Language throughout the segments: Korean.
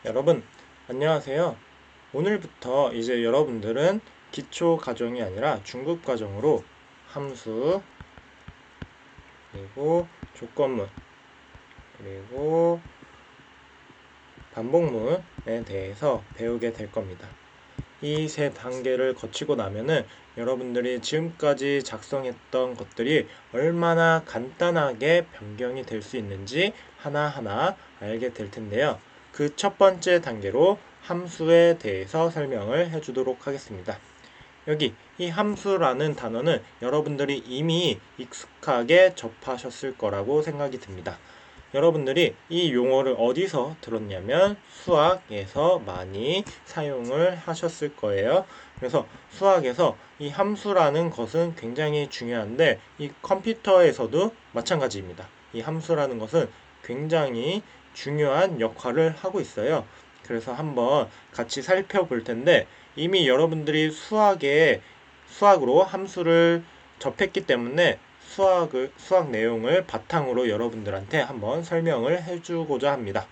여러분, 안녕하세요. 오늘부터 이제 여러분들은 기초 과정이 아니라 중급 과정으로 함수, 그리고 조건문, 그리고 반복문에 대해서 배우게 될 겁니다. 이 세 단계를 거치고 나면은 여러분들이 지금까지 작성했던 것들이 얼마나 간단하게 변경이 될 수 있는지 하나하나 알게 될 텐데요. 그 첫 번째 단계로 함수에 대해서 설명을 해주도록 하겠습니다. 여기 이 함수라는 단어는 여러분들이 이미 익숙하게 접하셨을 거라고 생각이 듭니다. 여러분들이 이 용어를 어디서 들었냐면 수학에서 많이 사용을 하셨을 거예요. 그래서 수학에서 이 함수라는 것은 굉장히 중요한데 이 컴퓨터에서도 마찬가지입니다. 이 함수라는 것은 굉장히 중요한 역할을 하고 있어요. 그래서 한번 같이 살펴볼 텐데 이미 여러분들이 수학으로 함수를 접했기 때문에 수학 내용을 바탕으로 여러분들한테 한번 설명을 해주고자 합니다.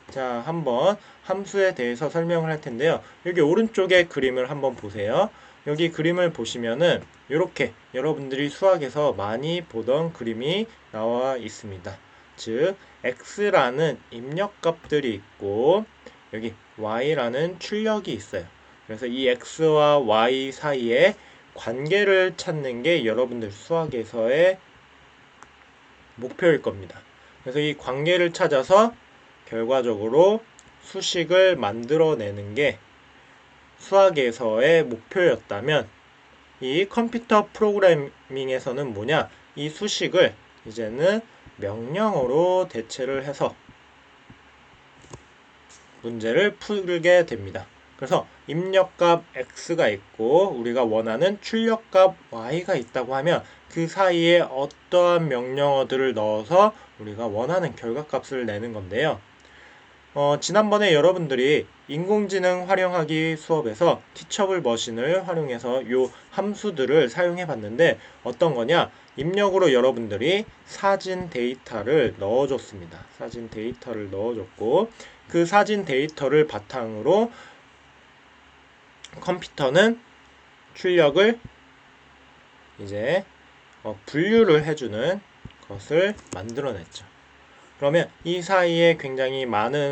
자, 한번 함수에 대해서 설명을 할 텐데요. 여기 오른쪽에 그림을 한번 보세요. 여기 그림을 보시면은 이렇게 여러분들이 수학에서 많이 보던 그림이 나와 있습니다. 즉, x라는 입력값들이 있고 여기 y라는 출력이 있어요. 그래서 이 x와 y 사이에 관계를 찾는 게 여러분들 수학에서의 목표일 겁니다. 그래서 이 관계를 찾아서 결과적으로 수식을 만들어내는 게 수학에서의 목표였다면 이 컴퓨터 프로그래밍에서는 뭐냐? 이 수식을 이제는 명령어로 대체를 해서 문제를 풀게 됩니다. 그래서 입력값 x가 있고 우리가 원하는 출력값 y가 있다고 하면 그 사이에 어떠한 명령어들을 넣어서 우리가 원하는 결과값을 내는 건데요. 지난번에 여러분들이 인공지능 활용하기 수업에서 티처블 머신을 활용해서 요 함수들을 사용해 봤는데 어떤 거냐? 입력으로 여러분들이 사진 데이터를 넣어줬습니다. 사진 데이터를 넣어줬고 그 사진 데이터를 바탕으로 컴퓨터는 출력을 이제 분류를 해주는 것을 만들어냈죠. 그러면 이 사이에 굉장히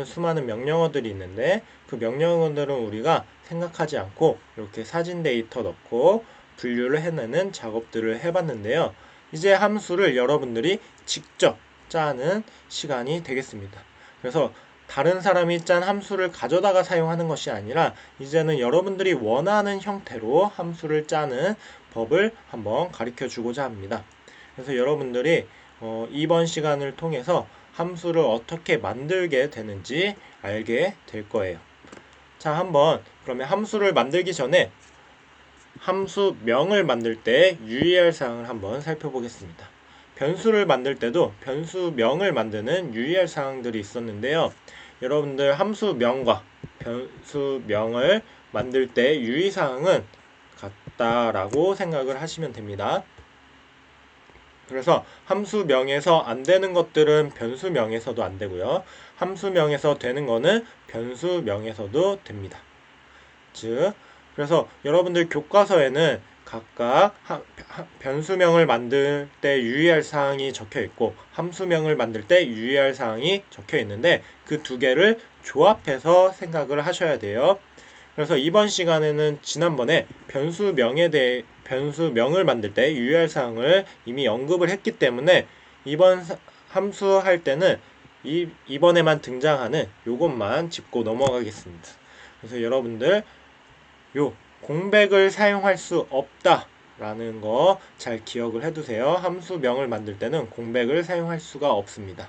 수많은 명령어들이 있는데 그 명령어들은 우리가 생각하지 않고 이렇게 사진 데이터 넣고 분류를 해내는 작업들을 해봤는데요. 이제 함수를 여러분들이 직접 짜는 시간이 되겠습니다. 그래서 다른 사람이 짠 함수를 가져다가 사용하는 것이 아니라 이제는 여러분들이 원하는 형태로 함수를 짜는 법을 한번 가르쳐 주고자 합니다. 그래서 여러분들이 이번 시간을 통해서 함수를 어떻게 만들게 되는지 알게 될 거예요. 자, 한번 그러면 함수를 만들기 전에 함수명을 만들 때 유의할 사항을 한번 살펴보겠습니다. 변수를 만들 때도 변수명을 만드는 유의할 사항들이 있었는데요. 여러분들 함수명과 변수명을 만들 때 유의사항은 같다라고 생각을 하시면 됩니다. 그래서 함수명에서 안 되는 것들은 변수명에서도 안 되고요. 함수명에서 되는 거는 변수명에서도 됩니다. 즉, 그래서 여러분들 교과서에는 각각 변수명을 만들 때 유의할 사항이 적혀 있고 함수명을 만들 때 유의할 사항이 적혀 있는데 그 두 개를 조합해서 생각을 하셔야 돼요. 그래서 이번 시간에는 지난번에 변수명을 만들 때 유의할 사항을 이미 언급을 했기 때문에 이번 함수 할 때는 이번에만 등장하는 요것만 짚고 넘어가겠습니다. 그래서 여러분들 요 공백을 사용할 수 없다 라는 거 잘 기억을 해두세요. 함수명을 만들 때는 공백을 사용할 수가 없습니다.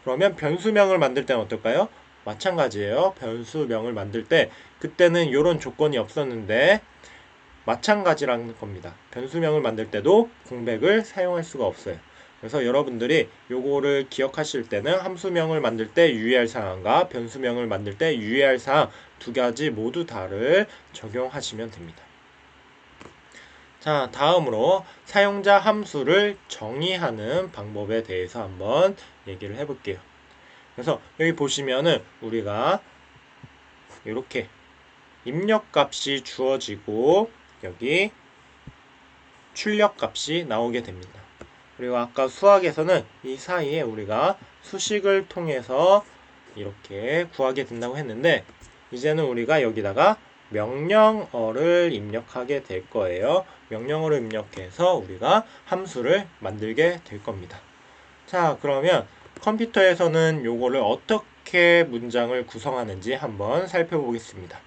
그러면 변수명을 만들 때는 어떨까요? 마찬가지예요. 변수명을 만들 때 그때는 이런 조건이 없었는데 마찬가지라는 겁니다. 변수명을 만들 때도 공백을 사용할 수가 없어요. 그래서 여러분들이 요거를 기억하실 때는 함수명을 만들 때 유의할 사항과 변수명을 만들 때 유의할 사항 두 가지 모두 다를 적용하시면 됩니다. 자, 다음으로 사용자 함수를 정의하는 방법에 대해서 한번 얘기를 해볼게요. 그래서 여기 보시면은 우리가 이렇게 입력값이 주어지고 여기 출력값이 나오게 됩니다. 그리고 아까 수학에서는 이 사이에 우리가 수식을 통해서 이렇게 구하게 된다고 했는데 이제는 우리가 여기다가 명령어를 입력하게 될 거예요. 명령어를 입력해서 우리가 함수를 만들게 될 겁니다. 자, 그러면 컴퓨터에서는 요거를 어떻게 문장을 구성하는지 한번 살펴보겠습니다.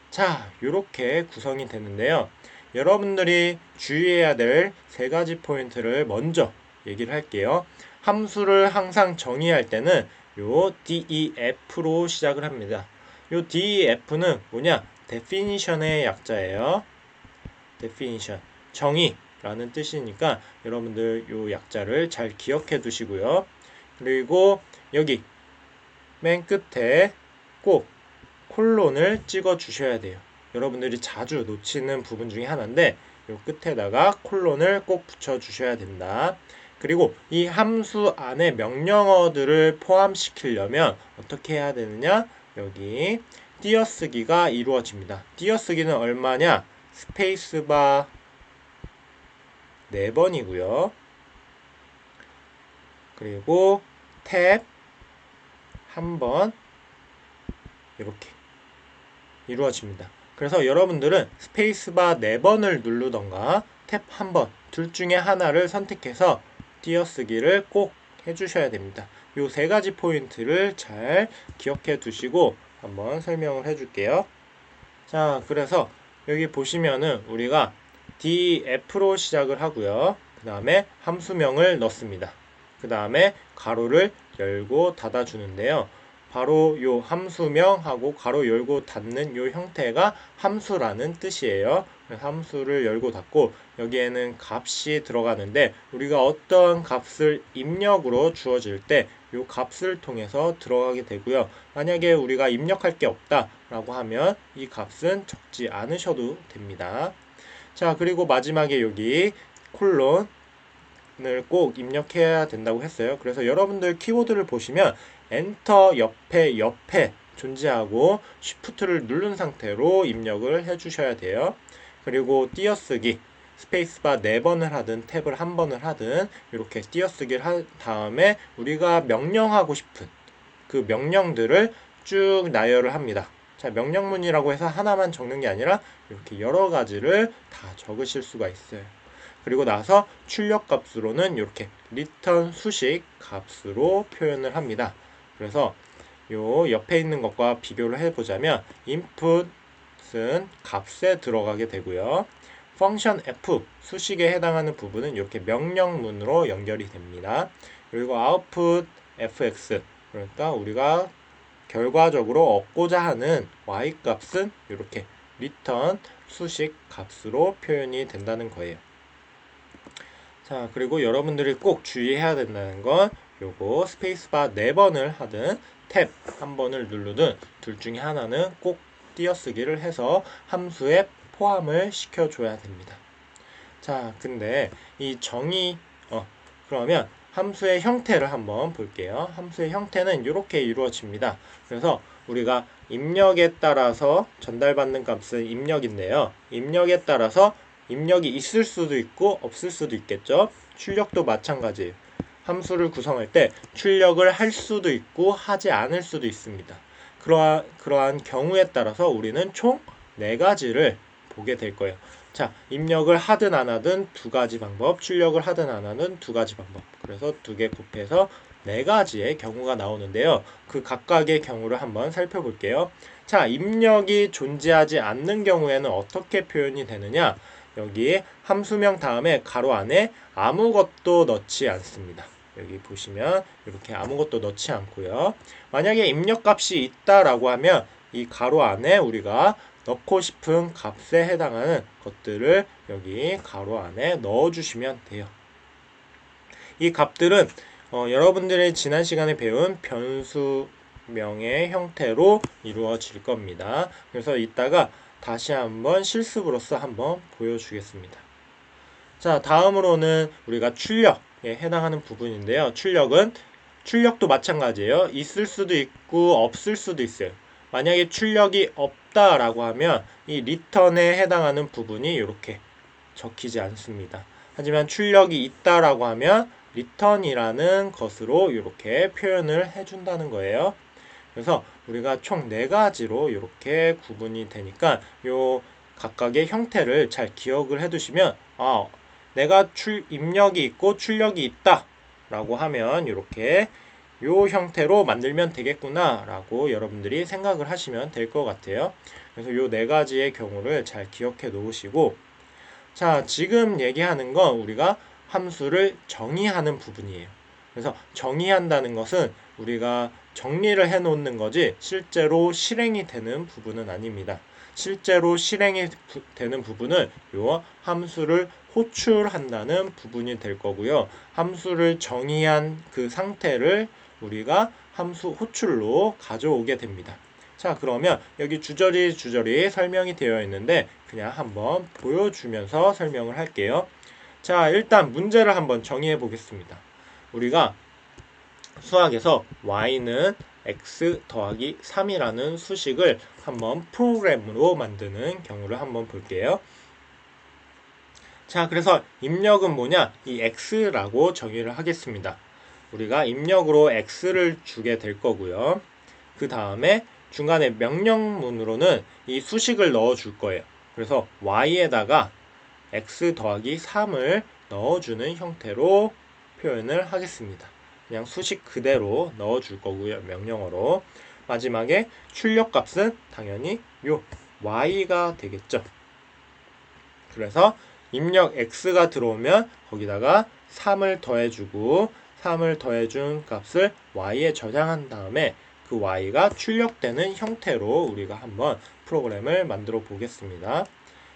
자, 이렇게 구성이 되는데요. 여러분들이 주의해야 될 세 가지 포인트를 먼저 얘기를 할게요. 함수를 항상 정의할 때는 요 DEF로 시작을 합니다. 요 DEF는 뭐냐? definition의 약자예요. definition, 정의라는 뜻이니까 여러분들 요 약자를 잘 기억해 두시고요. 그리고 여기 맨 끝에 꼭 콜론을 찍어 주셔야 돼요. 여러분들이 자주 놓치는 부분 중에 하나인데 이 끝에다가 콜론을 꼭 붙여 주셔야 된다. 그리고 이 함수 안에 명령어들을 포함시키려면 어떻게 해야 되느냐? 여기 띄어쓰기가 이루어집니다. 띄어쓰기는 얼마냐? 스페이스바 4번이고요. 그리고 탭 1번 이렇게 이루어집니다. 그래서 여러분들은 스페이스바 4번을 누르던가 탭 1번 둘 중에 하나를 선택해서 띄어쓰기를 꼭 해주셔야 됩니다. 이 세 가지 포인트를 잘 기억해 두시고 한번 설명을 해줄게요. 자, 그래서 여기 보시면은 우리가 df로 시작을 하고요. 그 다음에 함수명을 넣습니다. 그 다음에 가로를 열고 닫아 주는데요. 바로 요 함수명하고 가로 열고 닫는 요 형태가 함수라는 뜻이에요. 함수를 열고 닫고 여기에는 값이 들어가는데 우리가 어떤 값을 입력으로 주어질 때 요 값을 통해서 들어가게 되고요. 만약에 우리가 입력할 게 없다라고 하면 이 값은 적지 않으셔도 됩니다. 자, 그리고 마지막에 여기 콜론을 꼭 입력해야 된다고 했어요. 그래서 여러분들 키보드를 보시면 엔터 옆에 존재하고 쉬프트를 누른 상태로 입력을 해주셔야 돼요. 그리고 띄어쓰기 스페이스바 4번을 하든 탭을 1번을 하든 이렇게 띄어쓰기를 한 다음에 우리가 명령하고 싶은 그 명령들을 쭉 나열을 합니다. 자, 명령문이라고 해서 하나만 적는 게 아니라 이렇게 여러 가지를 다 적으실 수가 있어요. 그리고 나서 출력 값으로는 이렇게 return 수식 값으로 표현을 합니다. 그래서 요 옆에 있는 것과 비교를 해보자면 input은 값에 들어가게 되고요. function f 수식에 해당하는 부분은 이렇게 명령문으로 연결이 됩니다. 그리고 output fx 그러니까 우리가 결과적으로 얻고자 하는 y 값은 이렇게 return 수식 값으로 표현이 된다는 거예요. 자, 그리고 여러분들이 꼭 주의해야 된다는 건 요거 스페이스바 4번을 하든 탭 1번을 누르든 둘 중에 하나는 꼭 띄어쓰기를 해서 함수에 포함을 시켜줘야 됩니다. 자, 근데 이 그러면 함수의 형태를 한번 볼게요. 함수의 형태는 이렇게 이루어집니다. 그래서 우리가 입력에 따라서 전달받는 값은 입력인데요. 입력에 따라서 입력이 있을 수도 있고 없을 수도 있겠죠. 출력도 마찬가지예요. 함수를 구성할 때 출력을 할 수도 있고 하지 않을 수도 있습니다. 그러한 경우에 따라서 우리는 총 4가지를 보게 될 거예요. 자, 입력을 하든 안 하든 2가지 방법, 출력을 하든 안 하든 2가지 방법. 그래서 2개 곱해서 4가지의 경우가 나오는데요. 그 각각의 경우를 한번 살펴볼게요. 자, 입력이 존재하지 않는 경우에는 어떻게 표현이 되느냐? 여기 함수명 다음에 가로 안에 아무것도 넣지 않습니다. 여기 보시면 이렇게 아무것도 넣지 않고요. 만약에 입력값이 있다라고 하면 이 가로 안에 우리가 넣고 싶은 값에 해당하는 것들을 여기 가로 안에 넣어주시면 돼요. 이 값들은 여러분들이 지난 시간에 배운 변수명의 형태로 이루어질 겁니다. 그래서 이따가 다시 한번 실습으로서 한번 보여주겠습니다. 자, 다음으로는 우리가 출력에 해당하는 부분인데요. 출력은 출력도 마찬가지예요. 있을 수도 있고 없을 수도 있어요. 만약에 출력이 없다라고 하면 이 return에 해당하는 부분이 이렇게 적히지 않습니다. 하지만 출력이 있다라고 하면 return이라는 것으로 이렇게 표현을 해준다는 거예요. 그래서 우리가 총 4가지로 이렇게 구분이 되니까 요 각각의 형태를 잘 기억을 해두시면 내가 입력이 있고 출력이 있다 라고 하면 이렇게 요 형태로 만들면 되겠구나 라고 여러분들이 생각을 하시면 될 것 같아요. 그래서 요 4가지의 경우를 잘 기억해 놓으시고, 자, 지금 얘기하는 건 우리가 함수를 정의하는 부분이에요. 그래서 정의한다는 것은 우리가 정리를 해 놓는 거지 실제로 실행이 되는 부분은 아닙니다. 실제로 실행이 되는 부분은 요 함수를 호출한다는 부분이 될 거고요. 함수를 정의한 그 상태를 우리가 함수 호출로 가져오게 됩니다. 자, 그러면 여기 주저리 설명이 되어 있는데 그냥 한번 보여주면서 설명을 할게요. 자, 일단 문제를 한번 정의해 보겠습니다. 우리가 수학에서 y는 x 더하기 3이라는 수식을 한번 프로그램으로 만드는 경우를 한번 볼게요. 자, 그래서 입력은 뭐냐? 이 x라고 정의를 하겠습니다. 우리가 입력으로 x를 주게 될 거고요. 그 다음에 중간에 명령문으로는 이 수식을 넣어 줄 거예요. 그래서 y에다가 x 더하기 3을 넣어주는 형태로 표현을 하겠습니다. 그냥 수식 그대로 넣어 줄 거고요. 명령어로. 마지막에 출력값은 당연히 요 y가 되겠죠. 그래서 입력 x가 들어오면 거기다가 3을 더해주고 3을 더해준 값을 y에 저장한 다음에 그 y가 출력되는 형태로 우리가 한번 프로그램을 만들어 보겠습니다.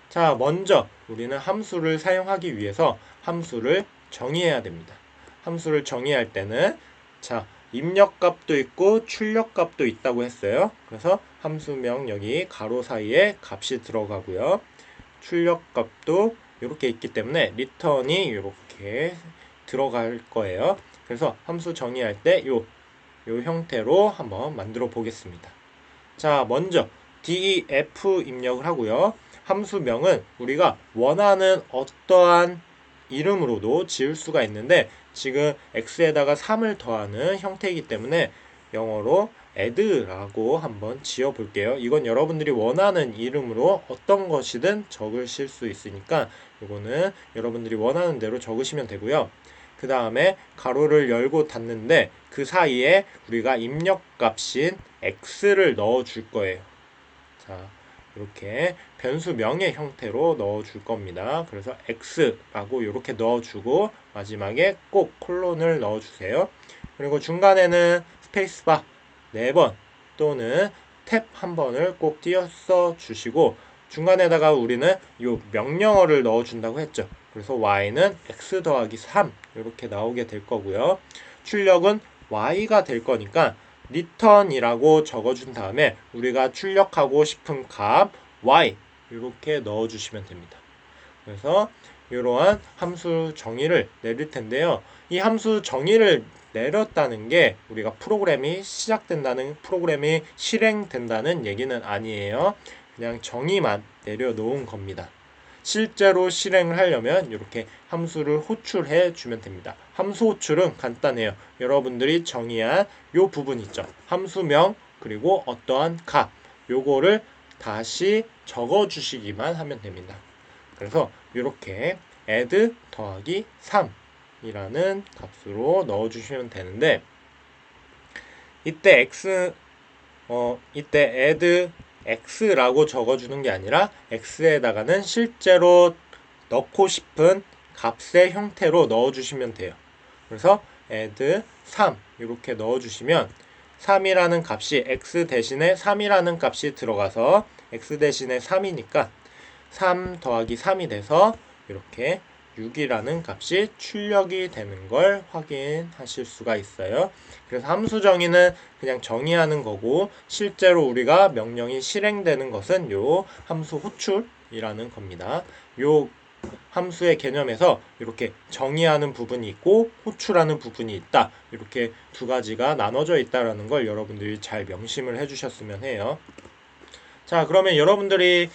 자, 먼저 우리는 함수를 사용하기 위해서 함수를 정의해야 됩니다. 함수를 정의할 때는 자, 입력값도 있고 출력값도 있다고 했어요. 그래서 함수명 여기 가로 사이에 값이 들어가고요. 출력값도 이렇게 있기 때문에 return이 이렇게 들어갈 거예요. 그래서 함수 정의할 때 요 형태로 한번 만들어 보겠습니다. 자, 먼저 def 입력을 하고요. 함수명은 우리가 원하는 어떠한 이름으로도 지을 수가 있는데 지금 x에다가 3을 더하는 형태이기 때문에 영어로 add라고 한번 지어 볼게요. 이건 여러분들이 원하는 이름으로 어떤 것이든 적으실 수 있으니까 이거는 여러분들이 원하는 대로 적으시면 되고요. 그 다음에 가로를 열고 닫는데 그 사이에 우리가 입력값인 x를 넣어 줄 거예요. 자, 이렇게 변수명의 형태로 넣어 줄 겁니다. 그래서 x라고 이렇게 넣어 주고 마지막에 꼭 콜론을 넣어 주세요. 그리고 중간에는 스페이스바 4번 또는 탭 1번을 꼭 띄어서 주시고 중간에다가 우리는 이 명령어를 넣어 준다고 했죠. 그래서 y는 x 더하기 3 이렇게 나오게 될 거고요. 출력은 y가 될 거니까 return이라고 적어준 다음에 우리가 출력하고 싶은 값 y 이렇게 넣어주시면 됩니다. 그래서 이러한 함수 정의를 내릴 텐데요. 이 함수 정의를 내렸다는 게 우리가 프로그램이 실행된다는 얘기는 아니에요. 그냥 정의만 내려놓은 겁니다. 실제로 실행을 하려면 이렇게 함수를 호출해 주면 됩니다. 함수 호출은 간단해요. 여러분들이 정의한 요 부분 있죠. 함수명 그리고 어떠한 값 요거를 다시 적어 주시기만 하면 됩니다. 그래서 이렇게 add 더하기 3이라는 값으로 넣어 주시면 되는데 이때 add x라고 적어주는 게 아니라 x에다가는 실제로 넣고 싶은 값의 형태로 넣어주시면 돼요. 그래서 add 3 이렇게 넣어주시면 3이라는 값이 x 대신에 3이라는 값이 들어가서 x 대신에 3이니까 3 더하기 3이 돼서 이렇게 6이라는 값이 출력이 되는 걸 확인하실 수가 있어요. 그래서 함수 정의는 그냥 정의하는 거고 실제로 우리가 명령이 실행되는 것은 요 함수 호출이라는 겁니다. 요 함수의 개념에서 이렇게 정의하는 부분이 있고 호출하는 부분이 있다. 이렇게 두 가지가 나눠져 있다라는 걸 여러분들이 잘 명심을 해주셨으면 해요. 자, 그러면 여러분들이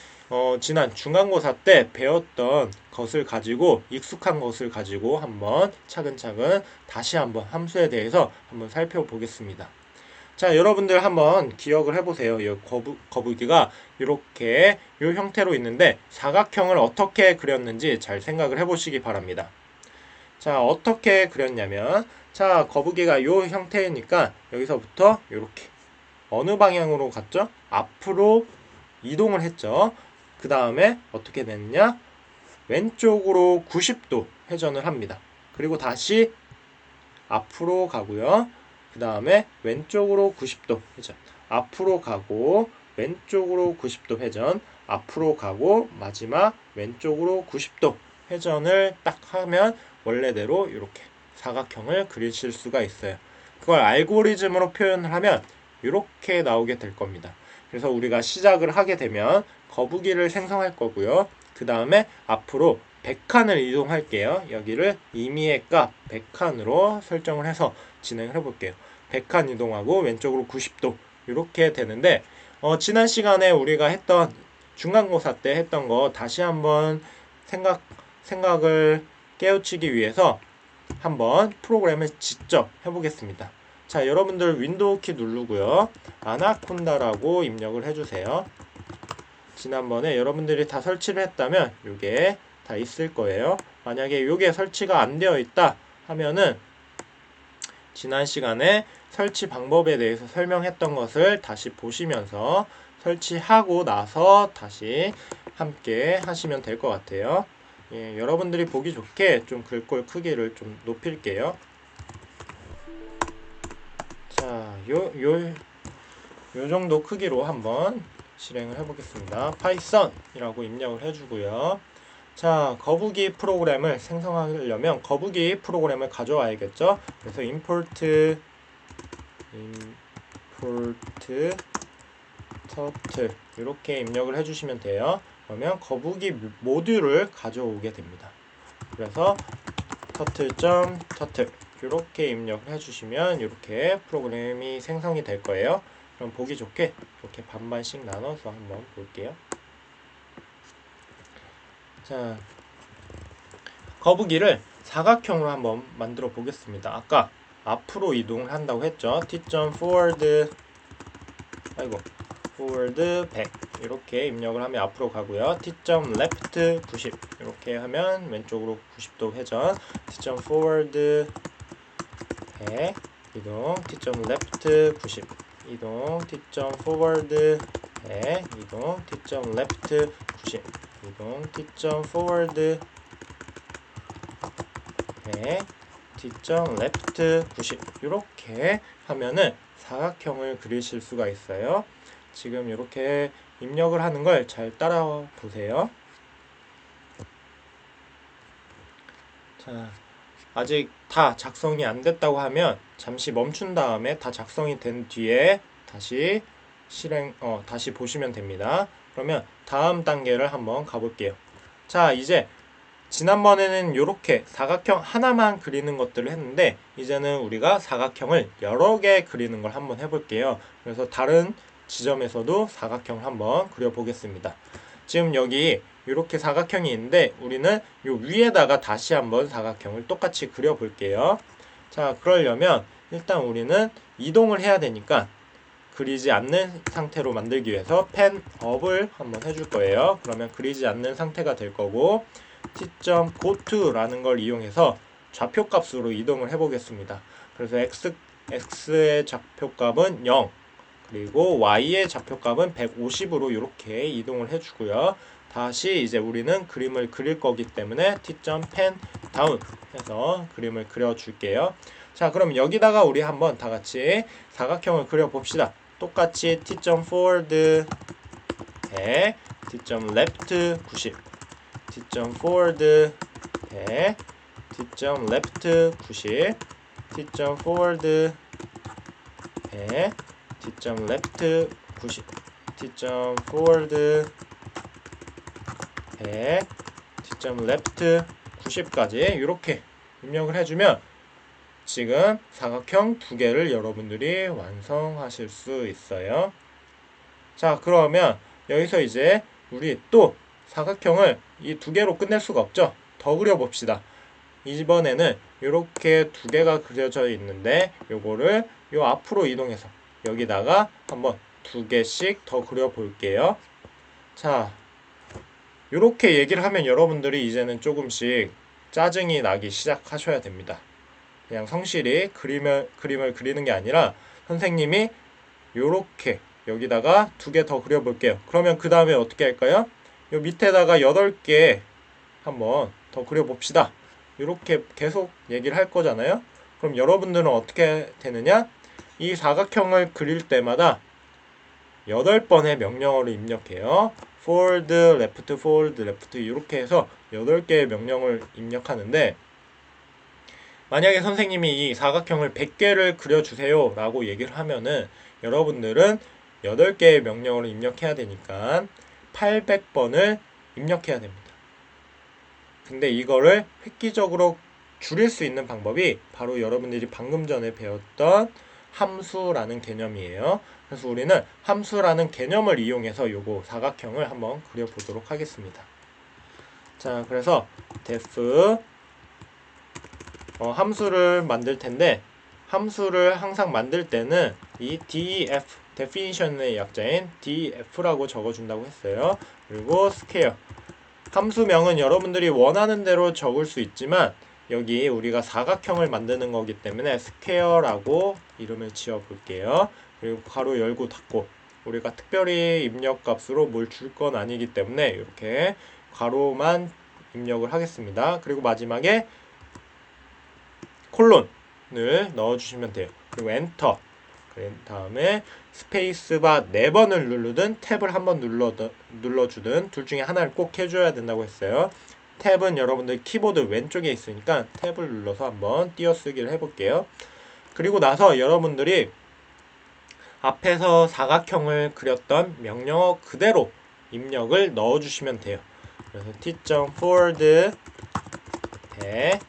지난 중간고사 때 배웠던 것을 가지고 익숙한 것을 가지고 한번 차근차근 다시 한번 함수에 대해서 한번 살펴보겠습니다. 자, 여러분들 한번 기억을 해보세요. 이 거북이가 이렇게 이 형태로 있는데 사각형을 어떻게 그렸는지 잘 생각을 해보시기 바랍니다. 자, 어떻게 그렸냐면, 자, 거북이가 이 형태니까 여기서부터 이렇게 어느 방향으로 갔죠? 앞으로 이동을 했죠. 그 다음에 어떻게 됐냐? 왼쪽으로 90도 회전을 합니다. 그리고 다시 앞으로 가고요. 그 다음에 왼쪽으로 90도 회전, 앞으로 가고 왼쪽으로 90도 회전, 앞으로 가고 마지막 왼쪽으로 90도 회전을 딱 하면 원래대로 이렇게 사각형을 그리실 수가 있어요. 그걸 알고리즘으로 표현을 하면 이렇게 나오게 될 겁니다. 그래서 우리가 시작을 하게 되면 거북이를 생성할 거고요. 그 다음에 앞으로 100칸을 이동할게요. 여기를 임의의 값 100칸으로 설정을 해서 진행을 해볼게요. 100칸 이동하고 왼쪽으로 90도 이렇게 되는데 지난 시간에 우리가 했던 중간고사 때 했던 거 다시 한번 생각을 깨우치기 위해서 한번 프로그램을 직접 해보겠습니다. 자, 여러분들 윈도우 키 누르고요. 아나콘다라고 입력을 해주세요. 지난번에 여러분들이 다 설치를 했다면 이게 다 있을 거예요. 만약에 이게 설치가 안 되어 있다 하면은 지난 시간에 설치 방법에 대해서 설명했던 것을 다시 보시면서 설치하고 나서 다시 함께 하시면 될 것 같아요. 예, 여러분들이 보기 좋게 좀 글꼴 크기를 좀 높일게요. 자, 요 정도 크기로 한번 실행을 해보겠습니다. 파이썬이라고 입력을 해주고요. 자, 거북이 프로그램을 생성하려면 거북이 프로그램을 가져와야겠죠. 그래서 import turtle 이렇게 입력을 해주시면 돼요. 그러면 거북이 모듈을 가져오게 됩니다. 그래서 turtle 이렇게 입력을 해주시면 이렇게 프로그램이 생성이 될 거예요. 그럼 보기 좋게 이렇게 반반씩 나눠서 한번 볼게요. 자, 거북이를 사각형으로 한번 만들어 보겠습니다. 아까 앞으로 이동을 한다고 했죠. t.forward forward 100 이렇게 입력을 하면 앞으로 가고요. t.left 90 이렇게 하면 왼쪽으로 90도 회전. t.forward 100 이동. t.left 90 이동. t.forward 100 이동. t.left 90 이동. t.forward 100 t.left 90 이렇게 하면은 사각형을 그리실 수가 있어요. 지금 이렇게 입력을 하는 걸 잘 따라 보세요. 자, 아직 다 작성이 안 됐다고 하면 잠시 멈춘 다음에 다 작성이 된 뒤에 다시 다시 보시면 됩니다. 그러면 다음 단계를 한번 가볼게요. 자, 이제 지난번에는 이렇게 사각형 하나만 그리는 것들을 했는데 이제는 우리가 사각형을 여러 개 그리는 걸 한번 해볼게요. 그래서 다른 지점에서도 사각형을 한번 그려보겠습니다. 지금 여기 이렇게 사각형이 있는데 우리는 이 위에다가 다시 한번 사각형을 똑같이 그려볼게요. 자, 그러려면 일단 우리는 이동을 해야 되니까 그리지 않는 상태로 만들기 위해서 펜업을 한번 해줄 거예요. 그러면 그리지 않는 상태가 될 거고 t.goto라는 걸 이용해서 좌표값으로 이동을 해보겠습니다. 그래서 x의 좌표값은 0 그리고 y의 좌표값은 150으로 이렇게 이동을 해주고요. 다시 이제 우리는 그림을 그릴 거기 때문에 t.pendown 해서 그림을 그려줄게요. 자, 그럼 여기다가 우리 한번 다 같이 사각형을 그려봅시다. 똑같이 t.forward 100, t.left 90, t.forward 100, t.left 90, t.forward 100, t.left 90, t.forward 100, t.left 90까지 이렇게 입력을 해주면 지금 사각형 두 개를 여러분들이 완성하실 수 있어요. 자, 그러면 여기서 이제 우리 또 사각형을 이 두 개로 끝낼 수가 없죠. 더 그려봅시다. 이번에는 이렇게 두 개가 그려져 있는데 요거를 요 앞으로 이동해서 여기다가 한번 두 개씩 더 그려 볼게요. 자, 이렇게 얘기를 하면 여러분들이 이제는 조금씩 짜증이 나기 시작하셔야 됩니다. 그냥 성실히 그림을 그리는 게 아니라 선생님이 요렇게 여기다가 두 개 더 그려볼게요. 그러면 그 다음에 어떻게 할까요? 요 밑에다가 8개 한번 더 그려봅시다. 이렇게 계속 얘기를 할 거잖아요. 그럼 여러분들은 어떻게 되느냐? 이 사각형을 그릴 때마다 8번의 명령어를 입력해요. forward, left, forward, left 이렇게 해서 8개의 명령을 입력하는데 만약에 선생님이 이 사각형을 100개를 그려주세요 라고 얘기를 하면은 여러분들은 8개의 명령어를 입력해야 되니까 800번을 입력해야 됩니다. 근데 이거를 획기적으로 줄일 수 있는 방법이 바로 여러분들이 방금 전에 배웠던 함수라는 개념이에요. 그래서 우리는 함수라는 개념을 이용해서 요거 사각형을 한번 그려보도록 하겠습니다. 자, 그래서 def 함수를 만들 텐데 함수를 항상 만들 때는 이 def definition의 약자인 def라고 적어준다고 했어요. 그리고 scale 함수명은 여러분들이 원하는 대로 적을 수 있지만 여기 우리가 사각형을 만드는 거기 때문에 square라고 이름을 지어 볼게요. 그리고 가로 열고 닫고 우리가 특별히 입력값으로 뭘 줄 건 아니기 때문에 이렇게 가로만 입력을 하겠습니다. 그리고 마지막에 콜론을 넣어주시면 돼요. 그리고 엔터. 그 다음에 스페이스바 4번을 누르든 탭을 한번 눌러주든 둘 중에 하나를 꼭 해줘야 된다고 했어요. 탭은 여러분들 키보드 왼쪽에 있으니까 탭을 눌러서 한번 띄어쓰기를 해볼게요. 그리고 나서 여러분들이 앞에서 사각형을 그렸던 명령어 그대로 입력을 넣어주시면 돼요. 그래서 t.forward 100,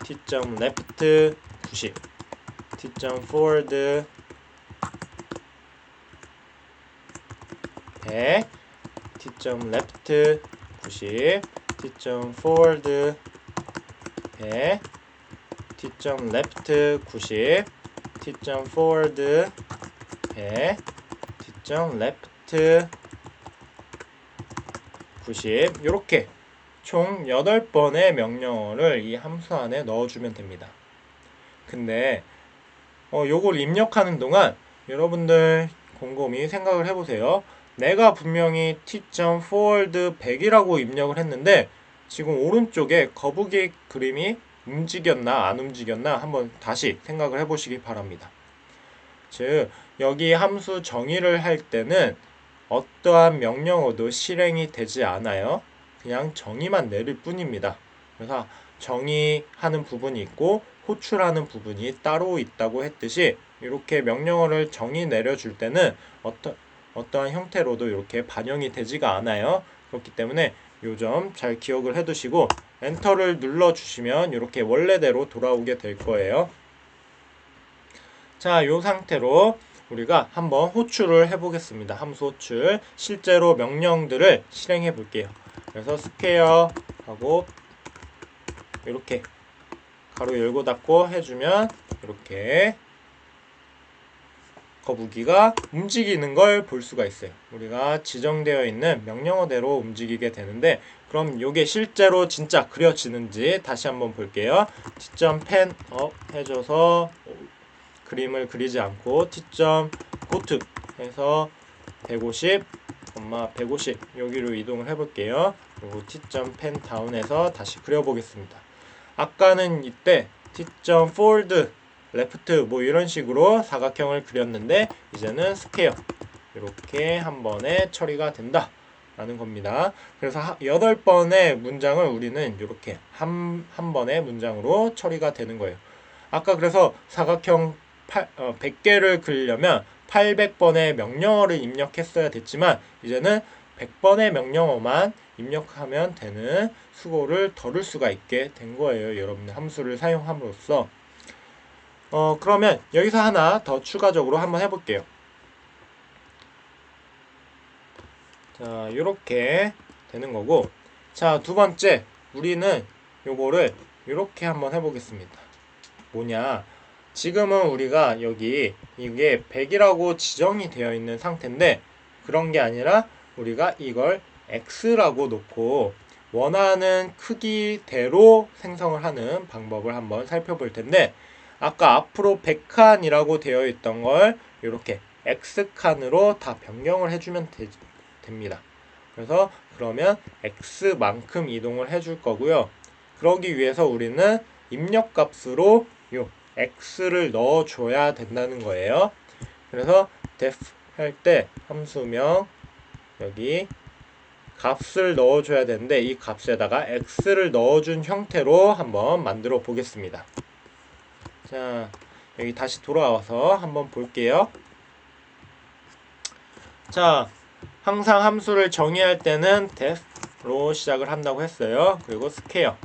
t.left 90, t.forward 100, t.left 90, t.forward 100, t.left 90, t.forward 100, t.left 90 이렇게 총 8번의 명령어를 이 함수 안에 넣어주면 됩니다. 근데 요걸 입력하는 동안 여러분들 곰곰이 생각을 해보세요. 내가 분명히 t.forward 100이라고 입력을 했는데 지금 오른쪽에 거북이 그림이 움직였나 안 움직였나 한번 다시 생각을 해보시기 바랍니다. 즉 여기 함수 정의를 할 때는 어떠한 명령어도 실행이 되지 않아요. 그냥 정의만 내릴 뿐입니다. 그래서 정의하는 부분이 있고 호출하는 부분이 따로 있다고 했듯이 이렇게 명령어를 정의 내려줄 때는 어떠한 형태로도 이렇게 반영이 되지가 않아요. 그렇기 때문에 이 점 잘 기억을 해두시고 엔터를 눌러주시면 이렇게 원래대로 돌아오게 될 거예요. 자, 이 상태로 우리가 한번 호출을 해보겠습니다. 함수 호출 실제로 명령들을 실행해 볼게요. 그래서 스퀘어 하고 이렇게 가로 열고 닫고 해주면 이렇게 거북이가 움직이는 걸 볼 수가 있어요. 우리가 지정되어 있는 명령어대로 움직이게 되는데 그럼 이게 실제로 진짜 그려지는지 다시 한번 볼게요. t.pen업 해줘서 그림을 그리지 않고 t.goto 해서 150, 150 여기로 이동을 해볼게요. 그리고 t.pen 다운해서 다시 그려보겠습니다. 아까는 이때 t.forward 레프트 뭐 이런 식으로 사각형을 그렸는데 이제는 스퀘어 이렇게 한 번에 처리가 된다 라는 겁니다. 그래서 8번의 문장을 우리는 이렇게 한 번의 문장으로 처리가 되는 거예요. 아까 그래서 사각형 100개를 그리려면 800번의 명령어를 입력했어야 됐지만 이제는 100번의 명령어만 입력하면 되는 수고를 덜을 수가 있게 된 거예요. 여러분들 함수를 사용함으로써. 그러면 여기서 하나 더 추가적으로 한번 해볼게요. 자, 이렇게 되는 거고, 자, 두 번째 우리는 요거를 이렇게 한번 해보겠습니다. 뭐냐, 지금은 우리가 여기 이게 100이라고 지정이 되어 있는 상태인데, 그런 게 아니라 우리가 이걸 x라고 놓고 원하는 크기대로 생성을 하는 방법을 한번 살펴볼 텐데, 아까 앞으로 100칸이라고 되어 있던 걸 이렇게 x칸으로 다 변경을 해주면 됩니다. 그래서 그러면 x만큼 이동을 해줄 거고요. 그러기 위해서 우리는 입력값으로 요 x를 넣어줘야 된다는 거예요. 그래서 def 할 때 함수명 여기 값을 넣어줘야 되는데, 이 값에다가 x를 넣어준 형태로 한번 만들어 보겠습니다. 자, 여기 다시 돌아와서 한번 볼게요. 자, 항상 함수를 정의할 때는 def로 시작을 한다고 했어요. 그리고 square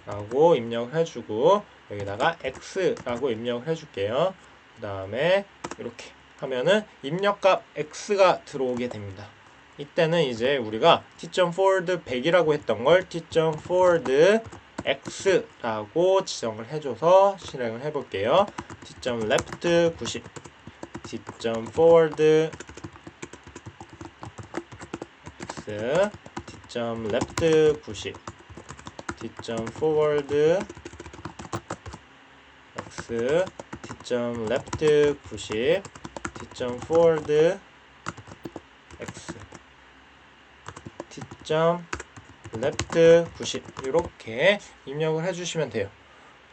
라고 입력을 해주고 여기다가 x라고 입력을 해줄게요. 그 다음에 이렇게 하면은 입력값 x가 들어오게 됩니다. 이때는 이제 우리가 t.forward 100이라고 했던 걸 t.forward x라고 지정을 해줘서 실행을 해볼게요. t.left 90, t.forward x, t.left 90, t.forward x, t.left 90, t.forward x, t.left 90 이렇게 입력을 해주시면 돼요.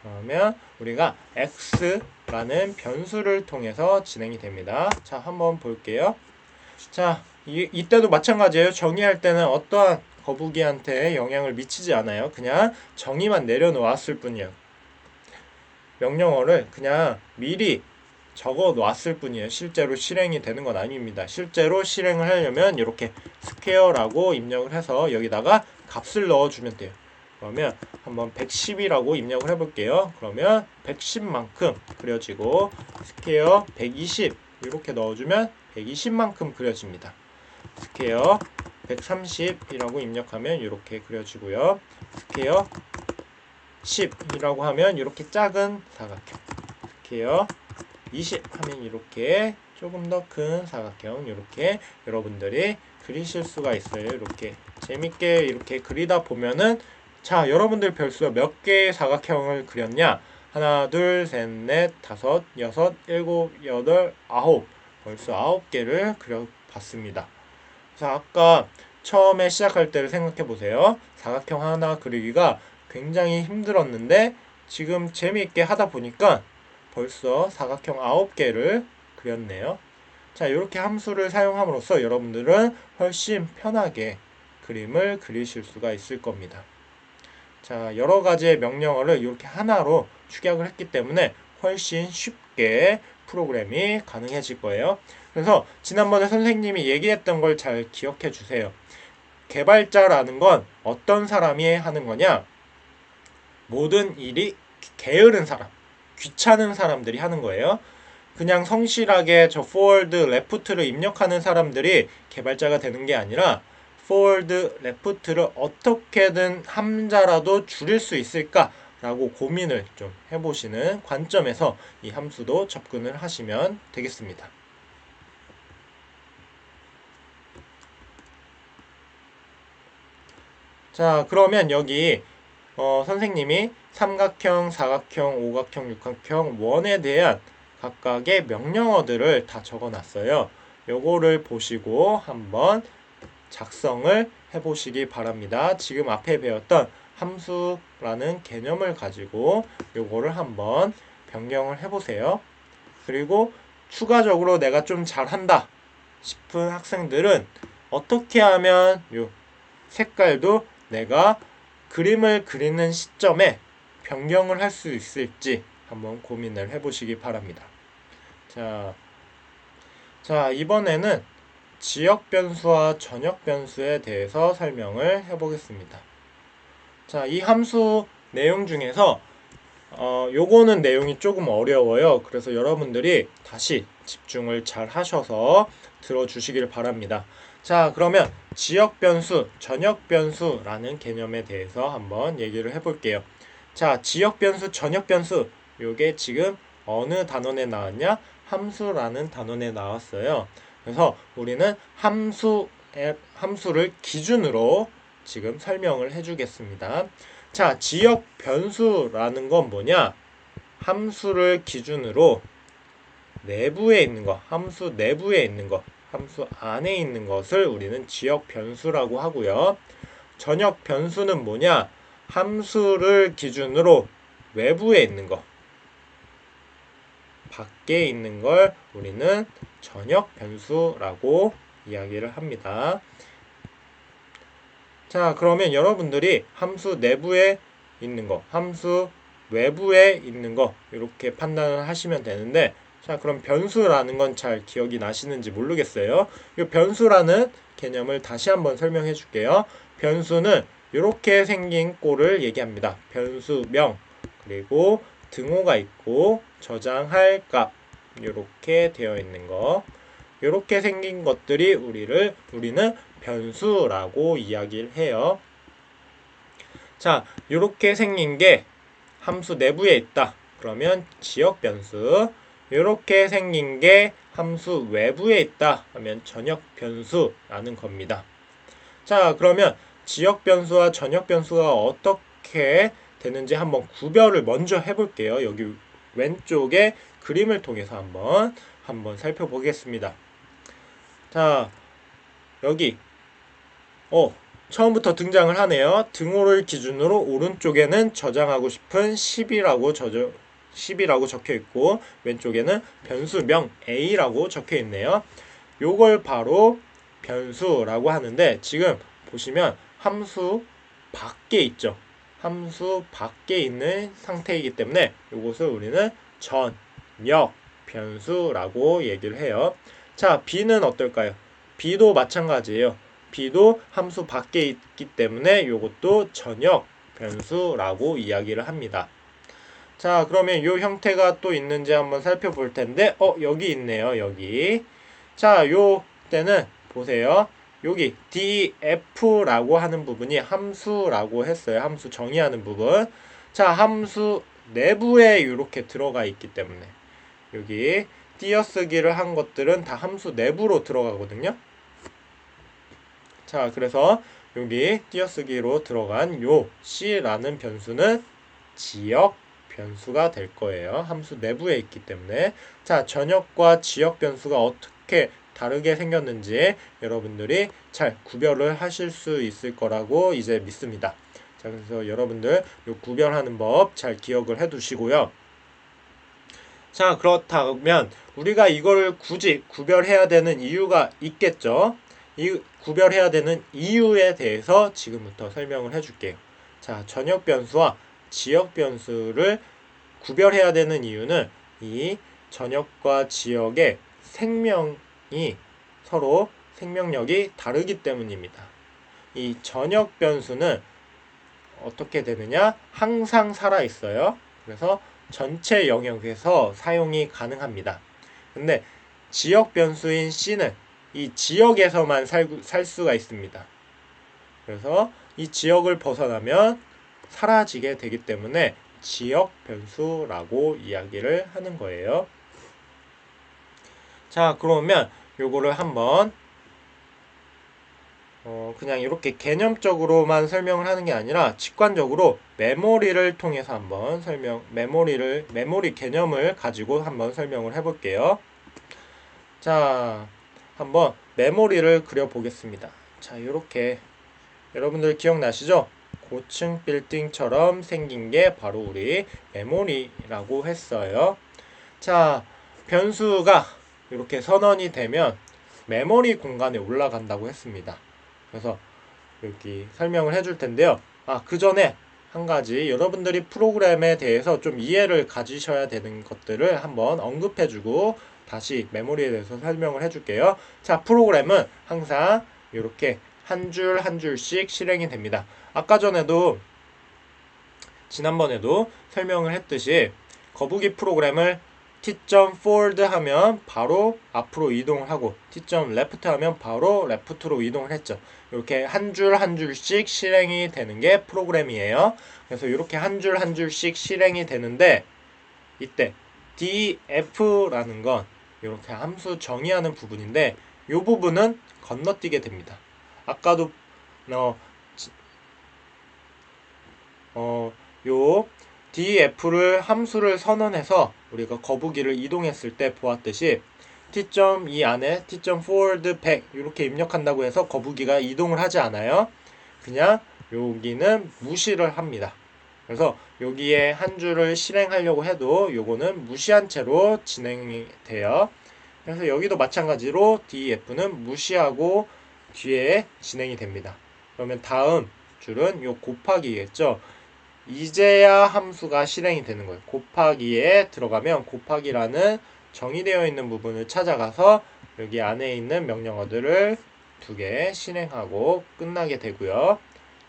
그러면 우리가 x라는 변수를 통해서 진행이 됩니다. 자, 한번 볼게요. 자, 이때도 마찬가지예요. 정의할 때는 어떠한 거북이한테 영향을 미치지 않아요. 그냥 정의만 내려놓았을 뿐이에요. 명령어를 그냥 미리 적어 놨을 뿐이에요. 실제로 실행이 되는 건 아닙니다. 실제로 실행을 하려면 이렇게 square라고 입력을 해서 여기다가 값을 넣어주면 돼요. 그러면 한번 110이라고 입력을 해볼게요. 그러면 110만큼 그려지고 square 120 이렇게 넣어주면 120만큼 그려집니다. 스퀘어 130이라고 입력하면 이렇게 그려지고요. 스퀘어 10이라고 하면 이렇게 작은 사각형, 스퀘어 20 하면 이렇게 조금 더 큰 사각형, 이렇게 여러분들이 그리실 수가 있어요. 이렇게 재밌게 이렇게 그리다 보면은, 자, 여러분들 벌써 몇 개의 사각형을 그렸냐? 하나, 둘, 셋, 넷, 다섯, 여섯, 일곱, 여덟, 아홉, 벌써 9개를 그려봤습니다. 자, 아까 처음에 시작할 때를 생각해 보세요. 사각형 하나 그리기가 굉장히 힘들었는데 지금 재미있게 하다 보니까 벌써 사각형 9개를 그렸네요. 자, 이렇게 함수를 사용함으로써 여러분들은 훨씬 편하게 그림을 그리실 수가 있을 겁니다. 자, 여러 가지의 명령어를 이렇게 하나로 축약을 했기 때문에 훨씬 쉽게 프로그램이 가능해질 거예요. 그래서 지난번에 선생님이 얘기했던 걸 잘 기억해 주세요. 개발자라는 건 어떤 사람이 하는 거냐? 모든 일이 게으른 사람, 귀찮은 사람들이 하는 거예요. 그냥 성실하게 저 forward, left를 입력하는 사람들이 개발자가 되는 게 아니라 forward, left를 어떻게든 함자라도 줄일 수 있을까? 라고 고민을 좀 해보시는 관점에서 이 함수도 접근을 하시면 되겠습니다. 자, 그러면 여기 선생님이 삼각형, 사각형, 오각형, 육각형, 원에 대한 각각의 명령어들을 다 적어놨어요. 요거를 보시고 한번 작성을 해보시기 바랍니다. 지금 앞에 배웠던 함수라는 개념을 가지고 요거를 한번 변경을 해보세요. 그리고 추가적으로 내가 좀 잘한다 싶은 학생들은 어떻게 하면 요 색깔도 내가 그림을 그리는 시점에 변경을 할 수 있을지 한번 고민을 해보시기 바랍니다. 자, 이번에는 지역 변수와 전역 변수에 대해서 설명을 해보겠습니다. 자, 이 함수 내용 중에서 요거는 내용이 조금 어려워요. 그래서 여러분들이 다시 집중을 잘 하셔서 들어주시길 바랍니다. 자, 그러면 지역 변수, 전역 변수라는 개념에 대해서 한번 얘기를 해볼게요. 자, 지역 변수, 전역 변수, 요게 지금 어느 단원에 나왔냐? 함수라는 단원에 나왔어요. 그래서 우리는 함수를 기준으로 지금 설명을 해주겠습니다. 자, 지역 변수라는 건 뭐냐? 함수를 기준으로 내부에 있는 거, 함수 내부에 있는 거, 함수 안에 있는 것을 우리는 지역 변수라고 하고요. 전역 변수는 뭐냐? 함수를 기준으로 외부에 있는 거, 밖에 있는 걸 우리는 전역 변수라고 이야기를 합니다. 자, 그러면 여러분들이 함수 내부에 있는 거, 함수 외부에 있는 거 이렇게 판단을 하시면 되는데, 자, 그럼 변수라는 건 잘 기억이 나시는지 모르겠어요. 이 변수라는 개념을 다시 한번 설명해 줄게요. 변수는 이렇게 생긴 꼴을 얘기합니다. 변수명, 그리고 등호가 있고 저장할 값 이렇게 되어 있는 거, 이렇게 생긴 것들이 우리는 변수라고 이야기를 해요. 자, 이렇게 생긴 게 함수 내부에 있다. 그러면 지역 변수. 이렇게 생긴 게 함수 외부에 있다. 하면 전역 변수라는 겁니다. 자, 그러면 지역 변수와 전역 변수가 어떻게 되는지 한번 구별을 먼저 해볼게요. 여기 왼쪽에 그림을 통해서 한번 살펴보겠습니다. 자, 여기 처음부터 등장을 하네요. 등호를 기준으로 오른쪽에는 저장하고 싶은 10이라고 적혀 있고 왼쪽에는 변수명 a라고 적혀 있네요. 요걸 바로 변수라고 하는데 지금 보시면 함수 밖에 있죠. 함수 밖에 있는 상태이기 때문에 이것을 우리는 전역 변수라고 얘기를 해요. 자, b는 어떨까요? b도 마찬가지예요. b도 함수 밖에 있기 때문에 이것도 전역 변수라고 이야기를 합니다. 자, 그러면 이 형태가 또 있는지 한번 살펴볼 텐데 여기 있네요. 여기. 자, 요 때는 보세요. 여기 df라고 하는 부분이 함수라고 했어요. 함수 정의하는 부분. 자, 함수 내부에 이렇게 들어가 있기 때문에 여기 띄어쓰기를 한 것들은 다 함수 내부로 들어가거든요. 자, 그래서 여기 띄어쓰기로 들어간 요 c라는 변수는 지역 변수가 될 거예요. 함수 내부에 있기 때문에. 자, 전역과 지역 변수가 어떻게 다르게 생겼는지 여러분들이 잘 구별을 하실 수 있을 거라고 이제 믿습니다. 자, 그래서 여러분들 요 구별하는 법 잘 기억을 해 두시고요. 자, 그렇다면 우리가 이걸 굳이 구별해야 되는 이유가 있겠죠. 이 구별해야 되는 이유에 대해서 지금부터 설명을 해줄게요. 자, 전역 변수와 지역 변수를 구별해야 되는 이유는 이 전역과 지역의 생명이 서로 생명력이 다르기 때문입니다. 이 전역 변수는 어떻게 되느냐? 항상 살아 있어요. 그래서 전체 영역에서 사용이 가능합니다. 근데 지역 변수인 C는 이 지역에서만 살 수가 있습니다. 그래서 이 지역을 벗어나면 사라지게 되기 때문에 지역 변수라고 이야기를 하는 거예요. 자, 그러면 요거를 한번 그냥 이렇게 개념적으로만 설명을 하는 게 아니라 직관적으로 메모리를 통해서 한번 메모리 개념을 가지고 한번 설명을 해볼게요. 자, 한번 메모리를 그려보겠습니다. 자, 이렇게 여러분들 기억나시죠? 고층 빌딩처럼 생긴 게 바로 우리 메모리라고 했어요. 자, 변수가 이렇게 선언이 되면 메모리 공간에 올라간다고 했습니다. 그래서 여기 설명을 해줄 텐데요. 그 전에 한 가지 여러분들이 프로그램에 대해서 좀 이해를 가지셔야 되는 것들을 한번 언급해주고 다시 메모리에 대해서 설명을 해줄게요. 자, 프로그램은 항상 이렇게 한 줄 한 줄씩 실행이 됩니다. 아까 전에도 지난번에도 설명을 했듯이 거북이 프로그램을 t.forward 하면 바로 앞으로 이동을 하고 t.left 하면 바로 left로 이동을 했죠. 이렇게 한 줄 한 줄씩 실행이 되는 게 프로그램이에요. 그래서 이렇게 한 줄 한 줄씩 실행이 되는데 이때 df라는 건 이렇게 함수 정의하는 부분인데 이 부분은 건너뛰게 됩니다. 아까도 요 df를 함수를 선언해서 우리가 거북이를 이동했을 때 보았듯이 t.이 안에 t.forward 100 이렇게 입력한다고 해서 거북이가 이동을 하지 않아요. 그냥 여기는 무시를 합니다. 그래서 여기에 한 줄을 실행하려고 해도 요거는 무시한 채로 진행이 돼요. 그래서 여기도 마찬가지로 df는 무시하고 뒤에 진행이 됩니다. 그러면 다음 줄은 요 곱하기겠죠. 이제야 함수가 실행이 되는 거예요. 곱하기에 들어가면 곱하기라는 정의되어 있는 부분을 찾아가서 여기 안에 있는 명령어들을 2개 실행하고 끝나게 되고요.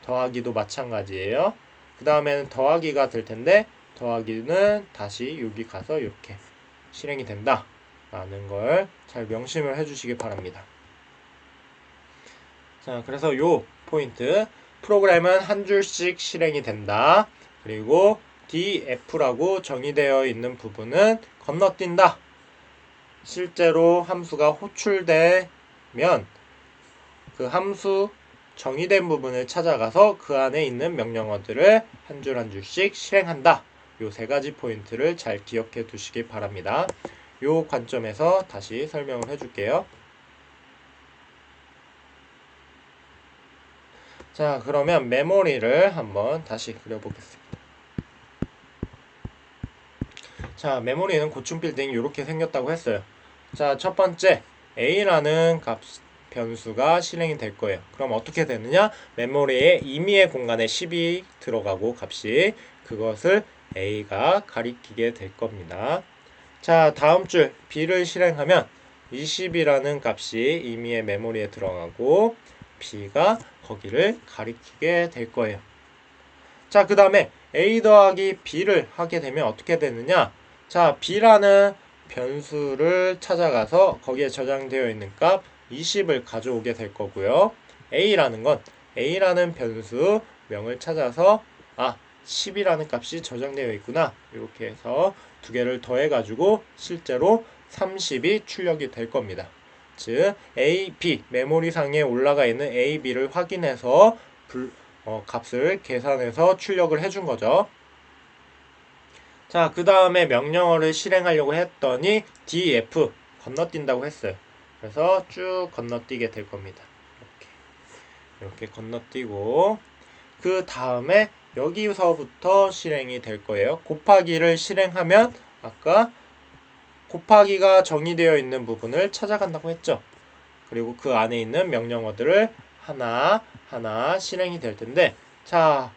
더하기도 마찬가지예요. 그 다음에는 더하기가 될 텐데 더하기는 다시 여기 가서 이렇게 실행이 된다 라는 걸 잘 명심을 해주시기 바랍니다. 자, 그래서 요 포인트 프로그램은 한 줄씩 실행이 된다. 그리고 df라고 정의되어 있는 부분은 건너뛴다. 실제로 함수가 호출되면 그 함수 정의된 부분을 찾아가서 그 안에 있는 명령어들을 한 줄 한 줄씩 실행한다. 요 3가지 포인트를 잘 기억해 두시기 바랍니다. 요 관점에서 다시 설명을 해줄게요. 자, 그러면 메모리를 한번 다시 그려보겠습니다. 자, 메모리는 고충 빌딩이 이렇게 생겼다고 했어요. 자, 첫 번째 a라는 변수가 실행이 될 거예요. 그럼 어떻게 되느냐? 메모리에 임의의 공간에 10이 들어가고 값이 그것을 a가 가리키게 될 겁니다. 자, 다음 줄 b를 실행하면 20이라는 값이 임의의 메모리에 들어가고 b가 거기를 가리키게 될 거예요. 자, 그 다음에 a 더하기 b를 하게 되면 어떻게 되느냐? 자, b라는 변수를 찾아가서 거기에 저장되어 있는 값 20을 가져오게 될 거고요. a라는 건 a라는 변수 명을 찾아서 10이라는 값이 저장되어 있구나. 이렇게 해서 2개를 더해 가지고 실제로 30이 출력이 될 겁니다. 즉 A, B 메모리상에 올라가 있는 A, B를 확인해서 값을 계산해서 출력을 해준 거죠. 자, 그 다음에 명령어를 실행하려고 했더니 df 건너뛴다고 했어요. 그래서 쭉 건너뛰게 될 겁니다. 이렇게 건너뛰고 그 다음에 여기서부터 실행이 될 거예요. 곱하기를 실행하면 아까 곱하기가 정의되어 있는 부분을 찾아간다고 했죠. 그리고 그 안에 있는 명령어들을 하나하나 실행이 될 텐데 자,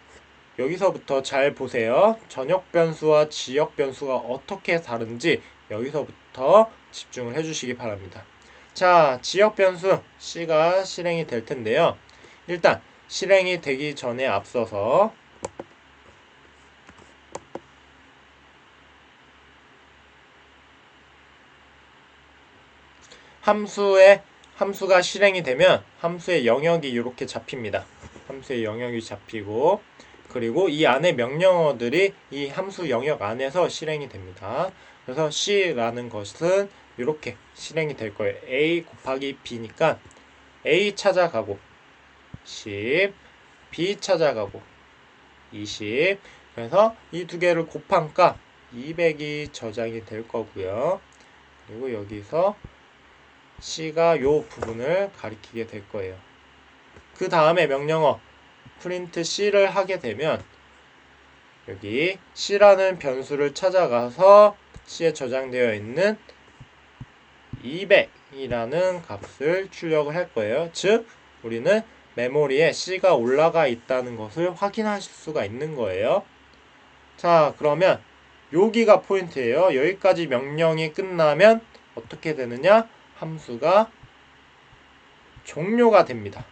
여기서부터 잘 보세요. 전역 변수와 지역 변수가 어떻게 다른지 여기서부터 집중을 해주시기 바랍니다. 자, 지역 변수 C가 실행이 될 텐데요. 일단 실행이 되기 전에 앞서서 함수가 실행이 되면 함수의 영역이 이렇게 잡힙니다. 함수의 영역이 잡히고 그리고 이 안에 명령어들이 이 함수 영역 안에서 실행이 됩니다. 그래서 C라는 것은 이렇게 실행이 될 거예요. A 곱하기 B니까 A 찾아가고 10, B 찾아가고 20. 그래서 이 2개를 곱한 값 200이 저장이 될 거고요. 그리고 여기서 C가 요 부분을 가리키게 될 거예요. 그 다음에 명령어 print C를 하게 되면 여기 C라는 변수를 찾아가서 C에 저장되어 있는 200이라는 값을 출력을 할 거예요. 즉 우리는 메모리에 C가 올라가 있다는 것을 확인하실 수가 있는 거예요. 자, 그러면 여기가 포인트예요. 여기까지 명령이 끝나면 어떻게 되느냐? 함수가 종료가 됩니다.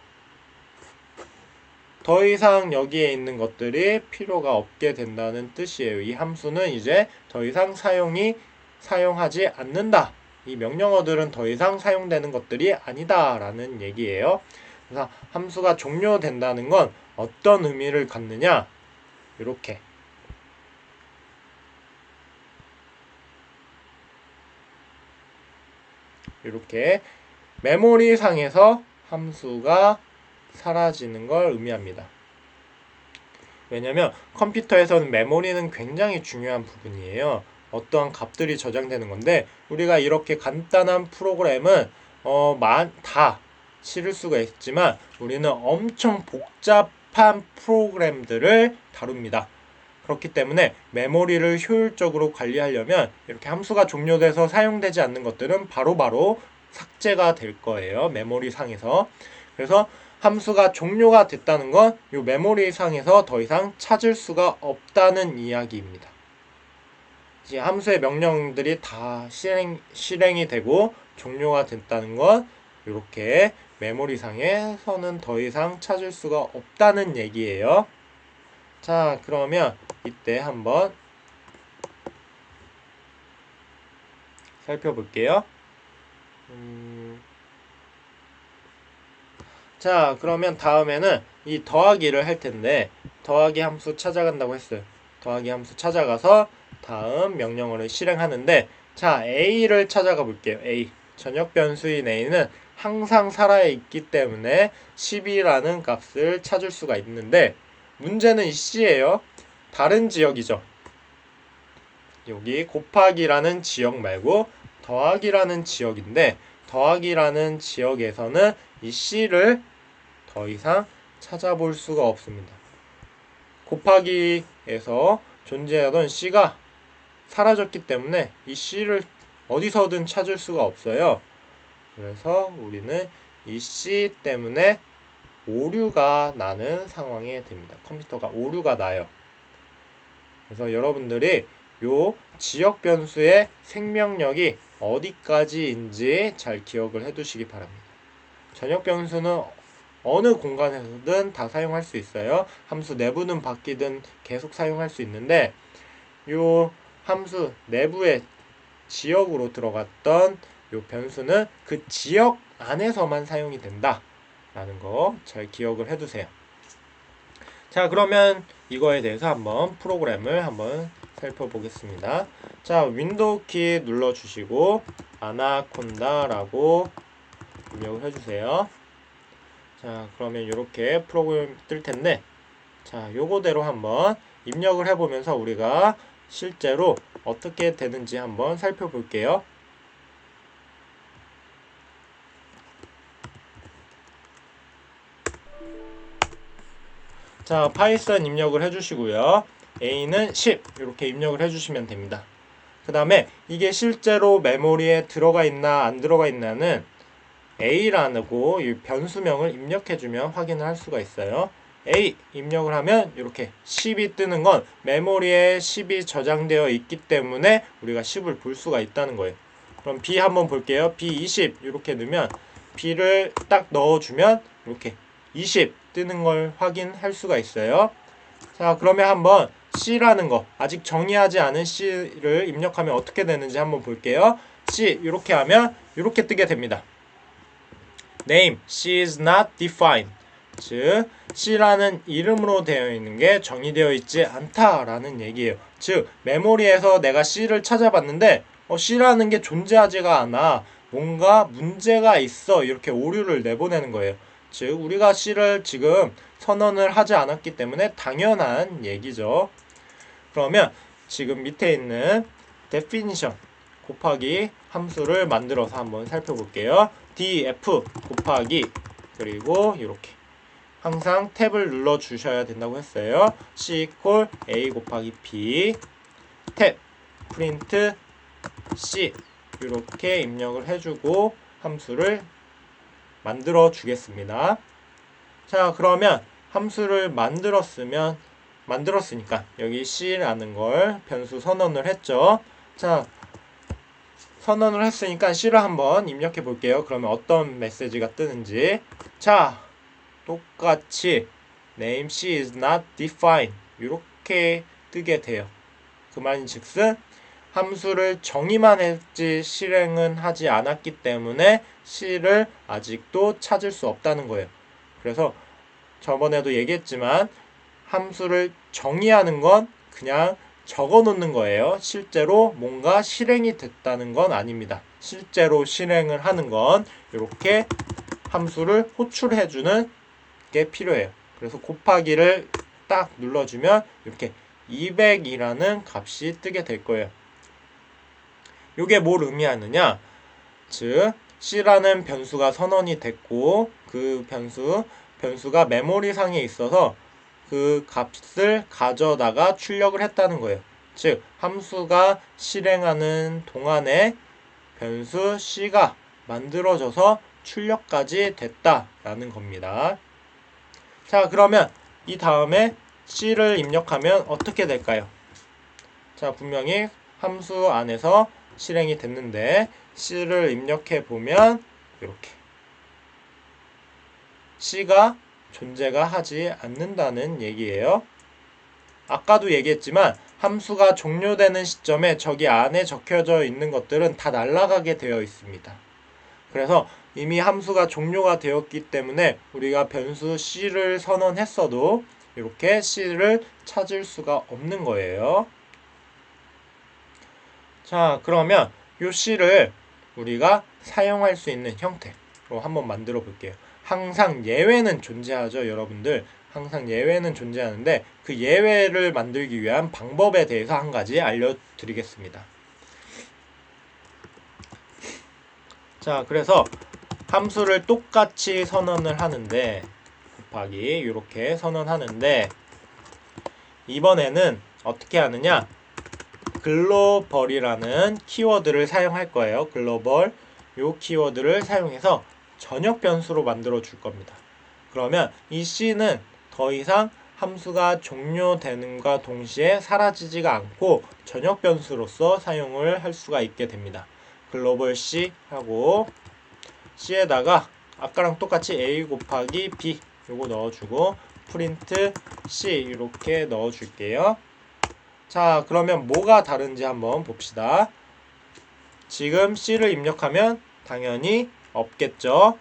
더 이상 여기에 있는 것들이 필요가 없게 된다는 뜻이에요. 이 함수는 이제 더 이상 사용하지 않는다. 이 명령어들은 더 이상 사용되는 것들이 아니다 라는 얘기예요. 그래서 함수가 종료된다는 건 어떤 의미를 갖느냐? 이렇게 메모리 상에서 함수가 사라지는 걸 의미합니다. 왜냐면 컴퓨터에서는 메모리는 굉장히 중요한 부분이에요. 어떠한 값들이 저장되는 건데 우리가 이렇게 간단한 프로그램은 다 실을 수가 있지만 우리는 엄청 복잡한 프로그램들을 다룹니다. 그렇기 때문에 메모리를 효율적으로 관리하려면 이렇게 함수가 종료돼서 사용되지 않는 것들은 바로바로 삭제가 될 거예요. 메모리 상에서. 그래서 함수가 종료가 됐다는 건 이 메모리 상에서 더 이상 찾을 수가 없다는 이야기입니다. 이제 함수의 명령들이 다 실행이 되고 종료가 됐다는 건 이렇게 메모리 상에서는 더 이상 찾을 수가 없다는 얘기예요. 자, 그러면 이때 한번 살펴볼게요. 자, 그러면 다음에는 이 더하기를 할 텐데 더하기 함수 찾아간다고 했어요. 더하기 함수 찾아가서 다음 명령어를 실행하는데 자, A를 찾아가 볼게요. A. 전역 변수인 A는 항상 살아있기 때문에 10이라는 값을 찾을 수가 있는데 문제는 이 C예요. 다른 지역이죠. 여기 곱하기라는 지역 말고 더하기라는 지역인데 더하기라는 지역에서는 이 C를 더 이상 찾아볼 수가 없습니다. 곱하기에서 존재하던 C가 사라졌기 때문에 이 C를 어디서든 찾을 수가 없어요. 그래서 우리는 이 C 때문에 오류가 나는 상황이 됩니다. 컴퓨터가 오류가 나요. 그래서 여러분들이 요 지역 변수의 생명력이 어디까지인지 잘 기억을 해두시기 바랍니다. 전역 변수는 어느 공간에서든 다 사용할 수 있어요. 함수 내부는 바뀌든 계속 사용할 수 있는데 요 함수 내부의 지역으로 들어갔던 요 변수는 그 지역 안에서만 사용이 된다 라는 거 잘 기억을 해두세요. 자, 그러면 이거에 대해서 한번 프로그램을 한번 살펴보겠습니다. 자, 윈도우 키 눌러주시고 아나콘다라고 입력을 해주세요. 자, 그러면 이렇게 프로그램 뜰 텐데 자, 요거대로 한번 입력을 해보면서 우리가 실제로 어떻게 되는지 한번 살펴볼게요. 자, 파이썬 입력을 해주시고요. A는 10 이렇게 입력을 해주시면 됩니다. 그 다음에 이게 실제로 메모리에 들어가 있나 안 들어가 있나는 A라고 이 변수명을 입력해주면 확인을 할 수가 있어요. A 입력을 하면 이렇게 10이 뜨는 건 메모리에 10이 저장되어 있기 때문에 우리가 10을 볼 수가 있다는 거예요. 그럼 B 한번 볼게요. B 20 이렇게 넣으면 B를 딱 넣어주면 이렇게 20 뜨는 걸 확인할 수가 있어요. 자, 그러면 한번 C라는 거 아직 정의하지 않은 C를 입력하면 어떻게 되는지 한번 볼게요. C 이렇게 하면 이렇게 뜨게 됩니다. Name C is not defined. 즉 C라는 이름으로 되어 있는 게 정의되어 있지 않다라는 얘기예요. 즉 메모리에서 내가 C를 찾아봤는데 C라는 게 존재하지가 않아. 뭔가 문제가 있어. 이렇게 오류를 내보내는 거예요. 즉 우리가 C를 지금 선언을 하지 않았기 때문에 당연한 얘기죠. 그러면 지금 밑에 있는 definition 곱하기 함수를 만들어서 한번 살펴볼게요. df 곱하기 그리고 이렇게 항상 탭을 눌러 주셔야 된다고 했어요. c 콜 a 곱하기 b 탭 프린트 c 이렇게 입력을 해주고 함수를 만들어 주겠습니다. 자, 그러면 함수를 만들었으니까 여기 C라는 걸 변수 선언을 했죠. 자, 선언을 했으니까 C를 한번 입력해 볼게요. 그러면 어떤 메시지가 뜨는지. 자, 똑같이 name C is not defined 이렇게 뜨게 돼요. 그 말인즉슨 함수를 정의만 했지 실행은 하지 않았기 때문에 C를 아직도 찾을 수 없다는 거예요. 그래서 저번에도 얘기했지만 함수를 정의하는 건 그냥 적어 놓는 거예요. 실제로 뭔가 실행이 됐다는 건 아닙니다. 실제로 실행을 하는 건 이렇게 함수를 호출해 주는 게 필요해요. 그래서 곱하기를 딱 눌러주면 이렇게 200이라는 값이 뜨게 될 거예요. 이게 뭘 의미하느냐? 즉 C라는 변수가 선언이 됐고 그 변수가 메모리 상에 있어서 그 값을 가져다가 출력을 했다는 거예요. 즉 함수가 실행하는 동안에 변수 C가 만들어져서 출력까지 됐다라는 겁니다. 자, 그러면 이 다음에 C를 입력하면 어떻게 될까요? 자, 분명히 함수 안에서 실행이 됐는데 C를 입력해 보면 이렇게 C가 존재가 하지 않는다는 얘기예요. 아까도 얘기했지만 함수가 종료되는 시점에 저기 안에 적혀져 있는 것들은 다 날아가게 되어 있습니다. 그래서 이미 함수가 종료가 되었기 때문에 우리가 변수 C를 선언했어도 이렇게 C를 찾을 수가 없는 거예요. 자, 그러면 이 C를 우리가 사용할 수 있는 형태로 한번 만들어 볼게요. 항상 예외는 존재하죠, 여러분들. 항상 예외는 존재하는데 그 예외를 만들기 위한 방법에 대해서 한 가지 알려드리겠습니다. 자, 그래서 함수를 똑같이 선언을 하는데 곱하기 이렇게 선언하는데 이번에는 어떻게 하느냐? 글로벌이라는 키워드를 사용할 거예요. 글로벌 요 키워드를 사용해서 전역 변수로 만들어 줄 겁니다. 그러면 이 C는 더 이상 함수가 종료되는과 동시에 사라지지가 않고 전역 변수로서 사용을 할 수가 있게 됩니다. 글로벌 C 하고 C에다가 아까랑 똑같이 A 곱하기 B 요거 넣어주고 프린트 C 이렇게 넣어줄게요. 자, 그러면 뭐가 다른지 한번 봅시다. 지금 C를 입력하면 당연히 없겠죠.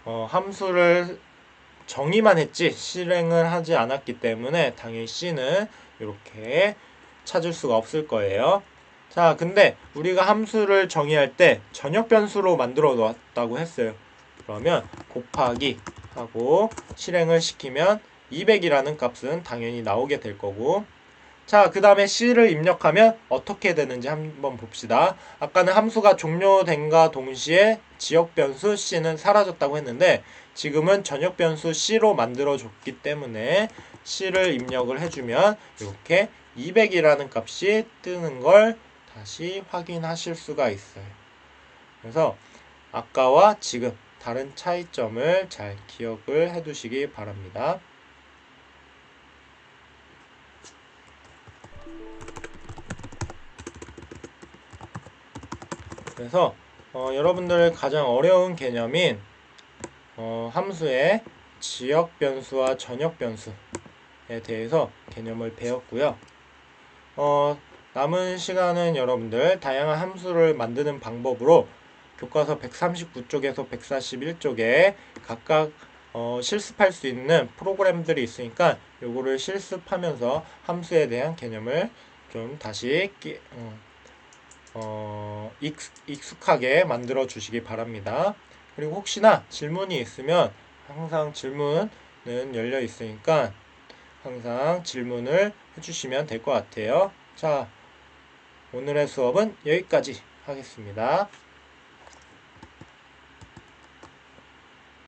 함수를 정의만 했지 실행을 하지 않았기 때문에 당연히 C는 이렇게 찾을 수가 없을 거예요. 자, 근데 우리가 함수를 정의할 때 전역 변수로 만들어 놓았다고 했어요. 그러면 곱하기 하고 실행을 시키면 200이라는 값은 당연히 나오게 될 거고, 자, 그 다음에 C를 입력하면 어떻게 되는지 한번 봅시다. 아까는 함수가 종료된과 동시에 지역 변수 C는 사라졌다고 했는데 지금은 전역 변수 C로 만들어줬기 때문에 C를 입력을 해주면 이렇게 200이라는 값이 뜨는 걸 다시 확인하실 수가 있어요. 그래서 아까와 지금 다른 차이점을 잘 기억을 해두시기 바랍니다. 그래서 여러분들 가장 어려운 개념인 함수의 지역 변수와 전역 변수에 대해서 개념을 배웠고요. 남은 시간은 여러분들 다양한 함수를 만드는 방법으로 교과서 139쪽에서 141쪽에 각각 실습할 수 있는 프로그램들이 있으니까 요거를 실습하면서 함수에 대한 개념을 좀 다시 익숙하게 만들어 주시기 바랍니다. 그리고 혹시나 질문이 있으면 항상 질문은 열려 있으니까 항상 질문을 해주시면 될 것 같아요. 자, 오늘의 수업은 여기까지 하겠습니다.